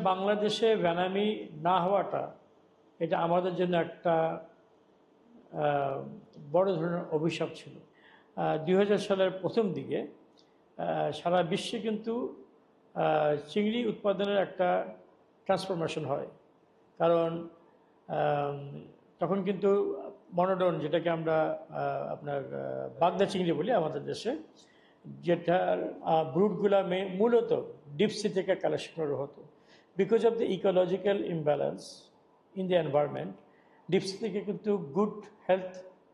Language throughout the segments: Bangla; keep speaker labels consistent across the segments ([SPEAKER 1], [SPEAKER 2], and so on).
[SPEAKER 1] বাংলাদেশে বেনামি না হওয়াটা এটা আমাদের জন্য একটা বড় ধরনের অভিশাপ ছিল। 2000 সালের প্রথম দিকে সারা বিশ্বে কিন্তু চিংড়ি উৎপাদনের একটা ট্রান্সফরমেশন হয়। কারণ তখন কিন্তু মনোডন, যেটাকে আমরা আপনার বাগদা চিংড়ি বলি আমাদের দেশে, যেটার ব্রুডগুলা মূলত ডিপসি থেকে কালেকশন করা হতো। Because of the ecological imbalance in the environment, deep sea থেকে কিন্তু গুড হেলথ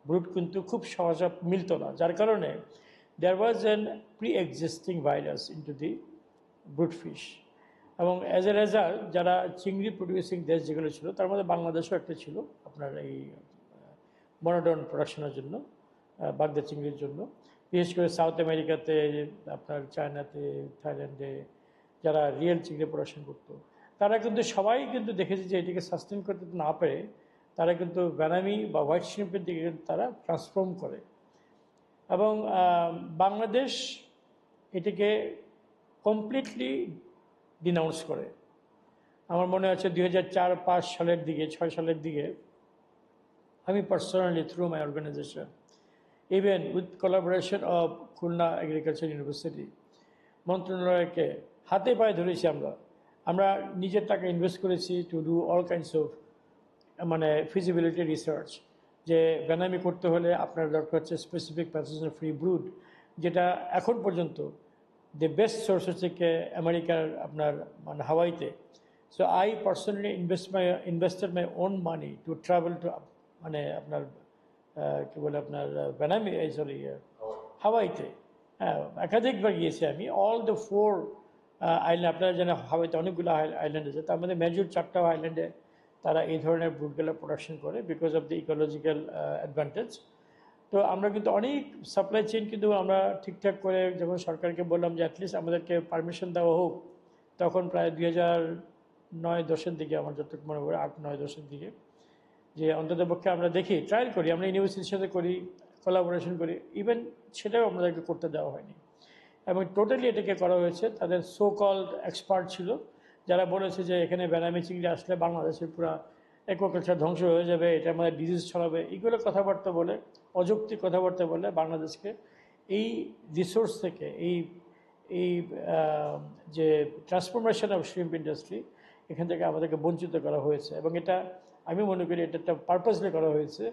[SPEAKER 1] ব্রুড কিন্তু খুব সহজে মিলত না, যার কারণে there was an pre existing virus into the brood fish. এবং অ্যাজ এ রেজাল্ট যারা চিংড়ি প্রডিউসিং দেশ যেগুলো ছিল তার মধ্যে বাংলাদেশও একটা ছিল আপনার এই মনোডন প্রোডাকশনের জন্য, বাগদা চিংড়ির জন্য। বিশেষ করে সাউথ আমেরিকাতে, আপনার চায়নাতে, থাইল্যান্ডে যারা রিয়েল চিংড়ি প্রোডাকশন করতো, তারা কিন্তু সবাই কিন্তু দেখেছে যে এটিকে সাস্টেন করতে না পেরে তারা কিন্তু বেনামি বা হোয়াইট শ্রিম্পের দিকে কিন্তু তারা ট্রান্সফর্ম করে। এবং বাংলাদেশ এটিকে কমপ্লিটলি ডিনাউন্স করে। আমার মনে আছে 2004-05 সালের দিকে, 6 সালের দিকে আমি personally through my organization, even with collaboration of Khulna agriculture university, মন্ত্রণালয়কে হাতে পায়ে ধরেছি। আমরা নিজের টাকা ইনভেস্ট করেছি to do all kinds of feasibility research, যে বেনামি করতে হলে আপনার দরকার হচ্ছে স্পেসিফিক প্যাথোজেন ফ্রি ব্রুড, যেটা এখন পর্যন্ত দ্য বেস্ট সোর্স হচ্ছে আমেরিকার আপনার হাওয়াইতে। So I personally invested my own money to travel to আপনার কী বলে আপনার বেনামি হাওয়াইতে। হ্যাঁ, একাধিকবার গিয়েছি আমি। অল দ্য 4 আইল্যান্ড, আপনারা জানেন হাওয়াইতে অনেকগুলো আইল্যান্ড আছে, তার মধ্যে মেজর 4টা আইল্যান্ডে তারা এই ধরনের ব্রুডগুলো প্রোডাকশন করে because of the ecological advantage. তো আমরা কিন্তু অনেক সাপ্লাই চেইন কিন্তু আমরা ঠিকঠাক করে যখন সরকারকে বললাম যে অ্যাটলিস্ট আমাদেরকে পারমিশন দেওয়া হোক, তখন প্রায় 2009-10 দিকে, আমার যতটুকু মনে পড়ে 8-9-10 দিকে, যে অন্ততপক্ষে আমরা দেখি, ট্রায়াল করি, আমরা ইউনিভার্সিটির সাথে করি, কোলাবোরেশন করি, ইভেন সেটাও আমাদেরকে করতে দেওয়া হয়নি। এবং টোটালি এটাকে করা হয়েছে, তাদের সো কল্ড এক্সপার্ট ছিল যারা বলেছে যে এখানে বেনামি চিংড়ি আসলে বাংলাদেশের পুরো অ্যাকুয়াকালচার ধ্বংস হয়ে যাবে, এটা আমাদের ডিজিজ ছড়াবে, এইগুলো কথাবার্তা বলে, অযৌক্তিক কথাবার্তা বলে বাংলাদেশকে এই রিসোর্স থেকে, এই যে ট্রান্সফরমেশন অফ শ্রিম্প ইন্ডাস্ট্রি, এখান থেকে আমাদেরকে বঞ্চিত করা হয়েছে। এবং এটা আমি মনে করি এটা একটা পারপাসলি করা হয়েছে,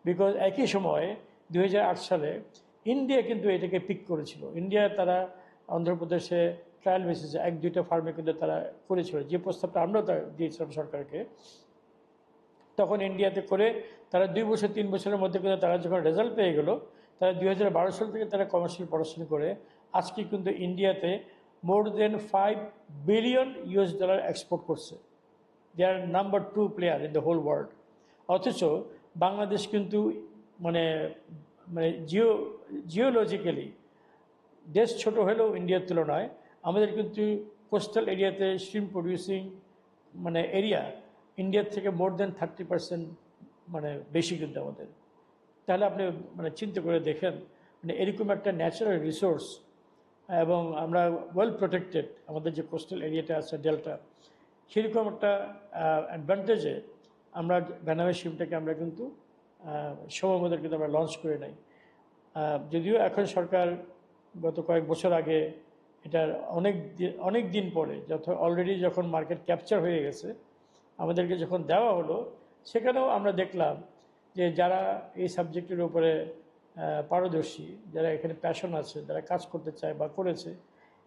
[SPEAKER 1] বিকজ একই সময়ে 2008 সালে ইন্ডিয়া কিন্তু এটাকে পিক করেছিল। ইন্ডিয়া তারা অন্ধ্রপ্রদেশে ট্রায়াল বেসিসে 1-2টা ফার্মে কিন্তু তারা করেছিল, যে প্রস্তাবটা আমরাও দিয়েছিলাম সরকারকে। তখন ইন্ডিয়াতে করে তারা 2-3 বছরের মধ্যে কিন্তু তারা যখন রেজাল্ট পেয়ে গেল, তারা 2012 সাল থেকে তারা কমার্শিয়াল প্রোডাকশন করে আজকে কিন্তু ইন্ডিয়াতে মোর দেন $5 বিলিয়ন এক্সপোর্ট করছে। They are number 2 player in the whole world. অথচ বাংলাদেশ কিন্তু জিওলজিক্যালি দেশ ছোট হলেও ইন্ডিয়ার তুলনায় আমাদের কিন্তু কোস্টাল এরিয়াতে শ্রিম্প প্রডিউসিং এরিয়া ইন্ডিয়ার থেকে মোর দেন 30% বেশি কিন্তু আমাদের। তাহলে আপনি চিন্তা করে দেখেন, এরকম একটা ন্যাচারাল রিসোর্স, এবং আমরা ওয়েল প্রোটেক্টেড, আমাদের যে কোস্টাল এরিয়াটা আছে ডেল্টা, সেরকম একটা অ্যাডভান্টেজে আমরা বেনামি শিপটাকে আমরা কিন্তু সময় মতো কিন্তু আমরা লঞ্চ করে নাই। যদিও এখন সরকার গত কয়েক বছর আগে এটার অনেক দিন পরে, অলরেডি যখন মার্কেট ক্যাপচার হয়ে গেছে, আমাদেরকে যখন দেওয়া হলো, সেখানেও আমরা দেখলাম যে যারা এই সাবজেক্টের উপরে পারদর্শী, যারা এখানে প্যাশন আছে, যারা কাজ করতে চায় বা করেছে,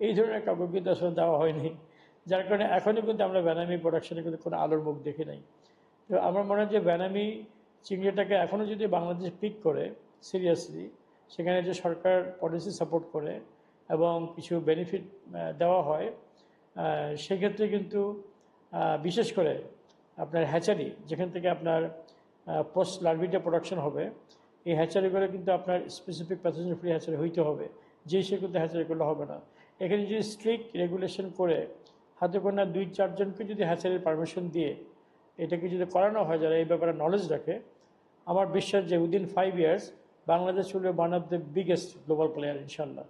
[SPEAKER 1] এই ধরনের কাউকে কিন্তু আসলে দেওয়া হয়নি। যার কারণে এখনও কিন্তু আমরা বেনামি প্রোডাকশনে কিন্তু কোনো আলোর মুখ দেখি নাই। তো আমার মনে হয় যে বেনামি চিংড়িটাকে এখনও যদি বাংলাদেশ পিক করে সিরিয়াসলি, সেখানে যে সরকার পলিসি সাপোর্ট করে এবং কিছু বেনিফিট দেওয়া হয়, সেক্ষেত্রে কিন্তু বিশেষ করে আপনার হ্যাচারি, যেখান থেকে আপনার পোস্ট লার্ভিটা প্রোডাকশন হবে, এই হ্যাচারিগুলো কিন্তু আপনার স্পেসিফিক প্যাথোজেন ফ্রি হ্যাচারি হইতে হবে, যেই সে কিন্তু হ্যাচারি করলে হবে না। এখানে যদি স্ট্রিক্ট রেগুলেশন করে হাতে গোনা 2-4 জনকে যদি হ্যাচারির পারমিশন দিয়ে এটাকে যদি করানো হয়, যারা এই ব্যাপারে নলেজ রাখে, আমার বিশ্বাস যে within 5 years Bangladesh will be one of the biggest global player ইনশাল্লাহ।